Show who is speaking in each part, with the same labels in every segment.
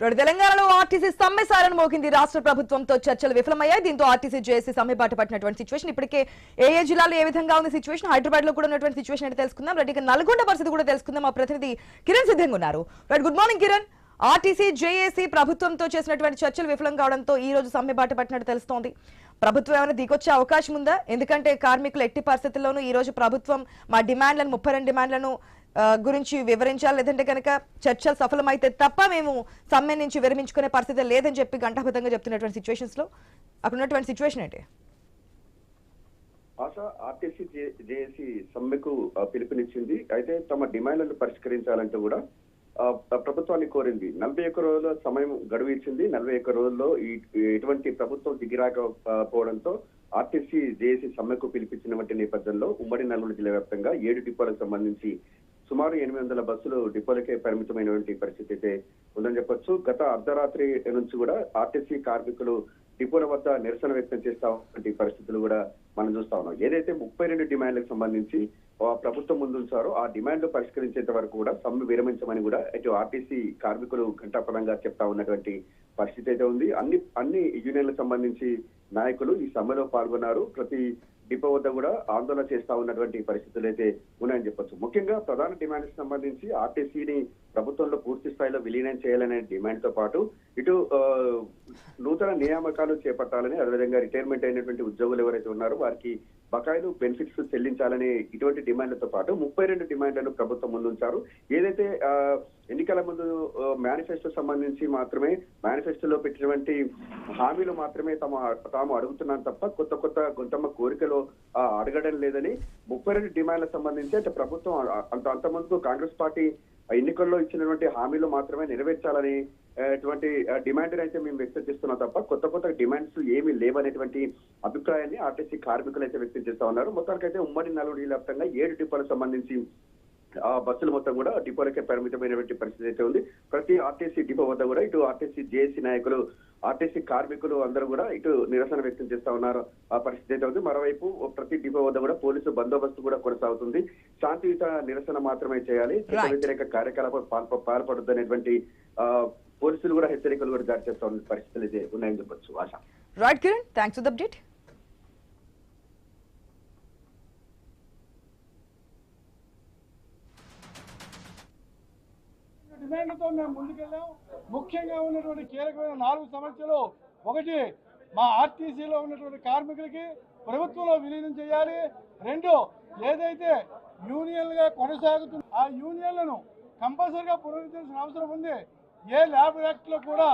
Speaker 1: తెలంగాణలో ఆర్టీసీ సమ్మె సారని మోగింది. రాష్ట్ర ప్రభుత్వంతో చర్చలు విఫలమయ్యాయి. దీంతో ఆర్టీసీ జేఏసీ సమ్మె బాట పట్టినటువంటి సిచ్యువేషన్. ఇప్పటికే ఏ జిల్లాలో ఏ విధంగా ఉంది సిచ్యువేషన్, హైదరాబాద్ లో కూడా ఉన్నటువంటి సిచ్యువేషన్ అంటే తెలుసుకుందాం. రెడ్డిగా నల్గొండ పరిస్థితి కూడా తెలుసుకుందాం. మా ప్రతినిధి కిరణ్ సిద్ధంగా ఉన్నారు. Right, good morning Kiran. RTC JAC ప్రభుత్వంతో చేసినటువంటి చర్చలు విఫలం కావడంతో ఈ రోజు సమ్మె బాట పట్టినట్టు తెలుస్తోంది. ప్రభుత్వం ఏమైనా దిగొచ్చే అవకాశం ఉందా? ఎందుకంటే కార్మికులు ఎట్టి పరిస్థితుల్లోనూ ఈ రోజు ప్రభుత్వం మా డిమాండ్లను 32 డిమాండ్లను గురించి వివరించాలి, లేదంటే కనుక చర్చలు సఫలమైతే తప్ప మేము సమ్మె నుంచి విరమించుకునే పరిస్థితి లేదని చెప్పి గంటాబద్ధంగా చెప్తున్నటువంటి సిచ్యువేషన్స్ లో అక్కడ ఉన్నటువంటి సిచ్యువేషన్ ఏంటి?
Speaker 2: ఆర్టీసీ జేఏసీ సమ్మెకు పిలుపునిచ్చింది. అయితే తమ డిమాండ్లను పరిష్కరించాలంటూ కూడా ప్రభుత్వాన్ని కోరింది. 41 రోజుల సమయం గడువు ఇచ్చింది. 41 రోజుల్లో ఎటువంటి ప్రభుత్వం దిగిరాకపోవడంతో ఆర్టీసీ జేఏసీ సమ్మెకు పిలిపించినటువంటి నేపథ్యంలో ఉమ్మడి నల్గొండ జిల్లా వ్యాప్తంగా 7 డిపోలకు సంబంధించి సుమారు 800 బస్సులు డిపోలకే పరిమితమైనటువంటి పరిస్థితి అయితే ఉందని చెప్పొచ్చు. గత అర్ధరాత్రి నుంచి కూడా ఆర్టీసీ కార్మికులు డిపోల వద్ద నిరసన వ్యక్తం చేస్తున్నటువంటి పరిస్థితులు కూడా మనం చూస్తా ఉన్నాం. ఏదైతే 32 డిమాండ్లకు సంబంధించి ప్రభుత్వం ముందుంచారో ఆ డిమాండ్లు పరిష్కరించేంత వరకు కూడా సమ్మె విరమించమని కూడా ఇటు ఆర్టీసీ కార్మికులు ఘంటాపరంగా చెప్తా ఉన్నటువంటి పరిస్థితి అయితే ఉంది. అన్ని యూనియన్లకు సంబంధించి నాయకులు ఈ సమ్మెలో పాల్గొన్నారు. ప్రతి డిపో వద్ద కూడా ఆందోళన చేస్తా ఉన్నటువంటి పరిస్థితులు అయితే ఉన్నాయని చెప్పొచ్చు. ముఖ్యంగా ప్రధాన డిమాండ్కి సంబంధించి ఆర్టీసీని ప్రభుత్వంలో పూర్తి స్థాయిలో విలీనం చేయాలనే డిమాండ్ తో పాటు ఇటు నూతన నియామకాలు చేపట్టాలని, అదేవిధంగా రిటైర్మెంట్ అయినటువంటి ఉద్యోగులు ఎవరైతే ఉన్నారో వారికి బకాయిలు బెనిఫిట్స్ చెల్లించాలని ఇటువంటి డిమాండ్లతో పాటు 32 డిమాండ్లను ప్రభుత్వం ముందుంచారు. ఏదైతే ఎన్నికల ముందు మేనిఫెస్టో సంబంధించి మాత్రమే మేనిఫెస్టోలో పెట్టినటువంటి హామీలు మాత్రమే తాము అడుగుతున్నాం తప్ప కొత్త గొంతమ్మ కోరికలు అడగడం లేదని 32 డిమాండ్లకు సంబంధించి అంటే ప్రభుత్వం అంతకుముందు కాంగ్రెస్ పార్టీ ఎన్నికల్లో ఇచ్చినటువంటి హామీలు మాత్రమే నెరవేర్చాలని అటువంటి డిమాండ్ అయితే మేము వ్యక్తం చేస్తున్నాం తప్ప కొత్త డిమాండ్స్ ఏమీ లేవనేటువంటి అభిప్రాయాన్ని ఆర్టీసీ కార్మికులు అయితే వ్యక్తం చేస్తా ఉన్నారు. మొత్తానికైతే ఉమ్మడి నల్గొండ జిల్లా వ్యాప్తంగా 7 డిపోలకు సంబంధించి ఆ బస్సులు మొత్తం కూడా డిపోలకే పరిమితమైనటువంటి పరిస్థితి అయితే ఉంది. ప్రతి ఆర్టీసీ డిపో వద్ద కూడా ఇటు ఆర్టీసీ జేఏసీ నాయకులు, ఆర్టీసీ కార్మికులు అందరూ కూడా ఇటు నిరసన వ్యక్తం చేస్తా ఉన్నారు. ఆ పరిస్థితి అయితే ఉంది. మరోవైపు ప్రతి డిపో వద్ద కూడా పోలీసు బందోబస్తు కూడా కొనసాగుతుంది. శాంతియుత నిరసన మాత్రమే చేయాలి, వ్యతిరేక కార్యకలాపాలు పాల్పడొద్దనేటువంటి పోలీసులు కూడా హెచ్చరికలు కూడా జారీ చేస్తా ఉన్న పరిస్థితులు అయితే ఉన్నాయని చెప్పొచ్చు. ఆశ.
Speaker 1: Right Kiran, thanks for the update.
Speaker 3: డిమాండ్లతో మేము ముందుకెళ్ళాం. ముఖ్యంగా ఉన్నటువంటి కీలకమైన 4 సమస్యలు. ఒకటి, మా ఆర్టీసీలో ఉన్నటువంటి కార్మికులకి ప్రభుత్వంలో విలీనం చేయాలి. 2, ఏదైతే యూనియన్లుగా కొనసాగుతుందో ఆ యూనియన్లను కంపల్సరీగా పునరుద్ధరించాల్సిన అవసరం ఉంది. ఏ లేబర్ యాక్ట్లో కూడా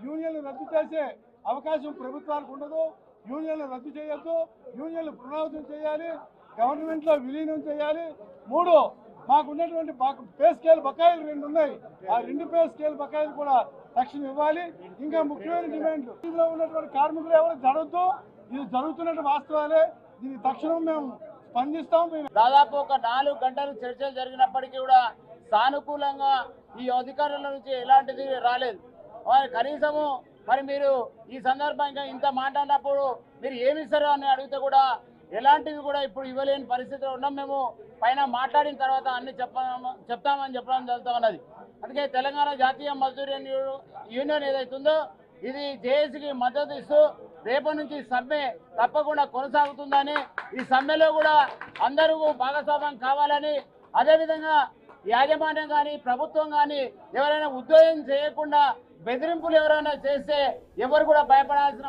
Speaker 3: యూనియన్లు రద్దు చేసే అవకాశం ప్రభుత్వాలకు ఉండదు. యూనియన్లు రద్దు చేయొద్దు, యూనియన్లు పునరావృతం చేయాలి, గవర్నమెంట్లో విలీనం చేయాలి. 3, మాకున్నటువంటి పే స్కేల్ బకాయిలు 2 ఉన్నాయి. ఆ 2 పే స్కేల్ బకాయిలు కూడా తక్షణం ఇవ్వాలి. ఇంకా ముఖ్యమైన డిమాండ్లు, ఇందులో ఉన్నటువంటి కార్మికులు ఎవరు జరగద్దు. ఇది జరుగుతున్నట్టు వాస్తవాలే. దీన్ని తక్షణం మేము స్పందిస్తాం.
Speaker 4: దాదాపు ఒక 4 గంటలు చర్చలు జరిగినప్పటికీ కూడా సానుకూలంగా ఈ అధికారుల నుంచి ఎలాంటిది రాలేదు. కనీసము మరి మీరు ఈ సందర్భంగా ఇంత మాట్లాడినప్పుడు మీరు ఏమిస్తారు అని అడిగితే కూడా ఎలాంటివి కూడా ఇప్పుడు ఇవ్వలేని పరిస్థితిలో ఉన్నాం. మేము పైన మాట్లాడిన తర్వాత అన్ని చెప్తామని చెప్పడం జరుగుతూ ఉన్నది. అందుకే తెలంగాణ జాతీయ మజ్దూర్ యూనియన్ ఏదైతుందో ఇది జేఏసీకి మద్దతు ఇస్తూ రేపటి నుంచి సమ్మె తప్పకుండా కొనసాగుతుందని, ఈ సమ్మెలో కూడా అందరూ భాగస్వామ్యం కావాలని, అదేవిధంగా యాజమాన్యం కానీ ప్రభుత్వం కానీ ఎవరైనా ఉద్యోగం చేయకుండా బెదిరింపులు ఎవరైనా చేస్తే ఎవరు కూడా భయపడాల్సిన